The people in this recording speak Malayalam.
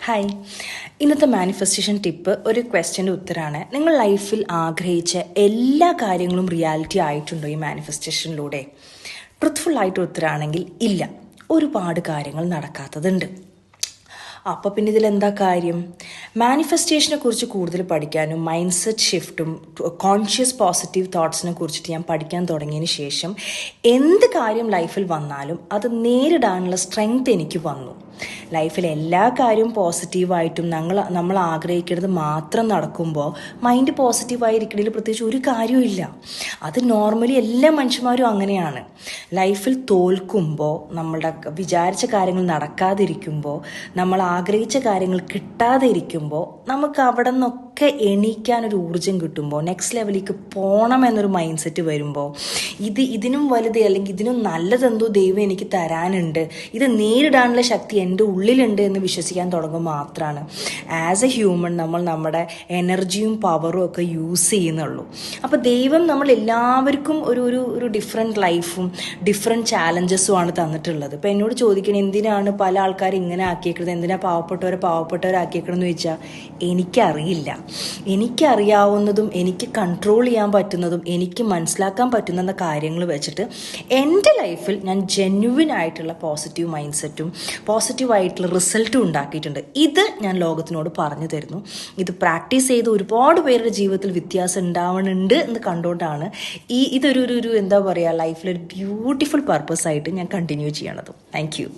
ഹായ്, ഇന്നത്തെ മാനിഫെസ്റ്റേഷൻ ടിപ്പ് ഒരു ക്വസ്റ്റ്യൻ്റെ ഉത്തരമാണ്. നിങ്ങൾ ലൈഫിൽ ആഗ്രഹിച്ച എല്ലാ കാര്യങ്ങളും റിയാലിറ്റി ആയിട്ടുണ്ടോ ഈ മാനിഫെസ്റ്റേഷനിലൂടെ? ട്രുത്ത്ഫുള്ളായിട്ട് ഉത്തരമാണെങ്കിൽ ഇല്ല, ഒരുപാട് കാര്യങ്ങൾ നടക്കാത്തതുണ്ട്. അപ്പോൾ പിന്നെ ഇതിലെന്താ കാര്യം? മാനിഫെസ്റ്റേഷനെ കുറിച്ച് കൂടുതൽ പഠിക്കാനും മൈൻഡ് സെറ്റ് ഷിഫ്റ്റും കോൺഷ്യസ് പോസിറ്റീവ് തോട്ട്സിനെ കുറിച്ചിട്ട് ഞാൻ പഠിക്കാൻ തുടങ്ങിയതിന് ശേഷം എന്ത് കാര്യം ലൈഫിൽ വന്നാലും അത് നേരിടാനുള്ള സ്ട്രെങ്ത് എനിക്ക് വന്നു. ലൈഫിൽ എല്ലാ കാര്യവും പോസിറ്റീവായിട്ടും നമ്മൾ ആഗ്രഹിക്കുന്നത് മാത്രം നടക്കുമ്പോൾ മൈൻഡ് പോസിറ്റീവായിരിക്കണതിൽ പ്രത്യേകിച്ച് ഒരു കാര്യമില്ല. അത് നോർമലി എല്ലാ മനുഷ്യന്മാരും അങ്ങനെയാണ്. ലൈഫിൽ തോൽക്കുമ്പോൾ, നമ്മളുടെ വിചാരിച്ച കാര്യങ്ങൾ നടക്കാതിരിക്കുമ്പോൾ, നമ്മൾ ആഗ്രഹിച്ച കാര്യങ്ങൾ കിട്ടാതെ ഇരിക്കുമ്പോൾ, നമുക്ക് അവിടെ നിന്നൊക്കെ എണീക്കാനൊരു ഊർജ്ജം കിട്ടുമ്പോൾ, നെക്സ്റ്റ് ലെവലിലേക്ക് പോകണം എന്നൊരു മൈൻഡ് സെറ്റ് വരുമ്പോൾ, ഇതിനും വലുത് അല്ലെങ്കിൽ ഇതിനും നല്ലതെന്തോ ദൈവം എനിക്ക് തരാനുണ്ട്, ഇത് നേരിടാനുള്ള ശക്തി എൻ്റെ ഉള്ളിലുണ്ട് എന്ന് വിശ്വസിക്കാൻ തുടങ്ങുമ്പോൾ മാത്രമാണ് ആസ് എ ഹ്യൂമൻ നമ്മൾ നമ്മുടെ എനർജിയും പവറും ഒക്കെ യൂസ് ചെയ്യുന്നുള്ളൂ. അപ്പോൾ ദൈവം നമ്മൾ എല്ലാവർക്കും ഒരു ഡിഫറെൻറ്റ് ലൈഫും ഡിഫറെൻറ്റ് ചാലഞ്ചസും ആണ് തന്നിട്ടുള്ളത്. ഇപ്പോൾ എന്നോട് ചോദിക്കണേ എന്തിനാണ് പല ആൾക്കാരും ഇങ്ങനെ ആക്കിയേക്കുന്നത്, എന്തിനാണ് പാവപ്പെട്ടവരാക്കിയേക്കണമെന്ന് ചോദിച്ചാൽ എനിക്കറിയില്ല. എനിക്കറിയാവുന്നതും എനിക്ക് കൺട്രോൾ ചെയ്യാൻ പറ്റുന്നതും എനിക്ക് മനസ്സിലാക്കാൻ പറ്റുന്ന കാര്യങ്ങൾ വെച്ചിട്ട് എൻ്റെ ലൈഫിൽ ഞാൻ ജെന്യുവിൻ ആയിട്ടുള്ള പോസിറ്റീവ് മൈൻഡ് സെറ്റും പോസിറ്റീവായിട്ടുള്ള റിസൾട്ടും ഉണ്ടാക്കിയിട്ടുണ്ട്. ഇത് ഞാൻ ലോകത്തിനോട് പറഞ്ഞു തരുന്നു. ഇത് പ്രാക്ടീസ് ചെയ്ത് ഒരുപാട് പേരുടെ ജീവിതത്തിൽ വ്യത്യാസം ഉണ്ടാവുന്നുണ്ട് എന്ന് കണ്ടുകൊണ്ടാണ് ഇതൊരു എന്താ പറയുക, ലൈഫിലൊരു ബ്യൂട്ടിഫുൾ പർപ്പസ് ആയിട്ട് ഞാൻ കണ്ടിന്യൂ ചെയ്യണത്. Thank you.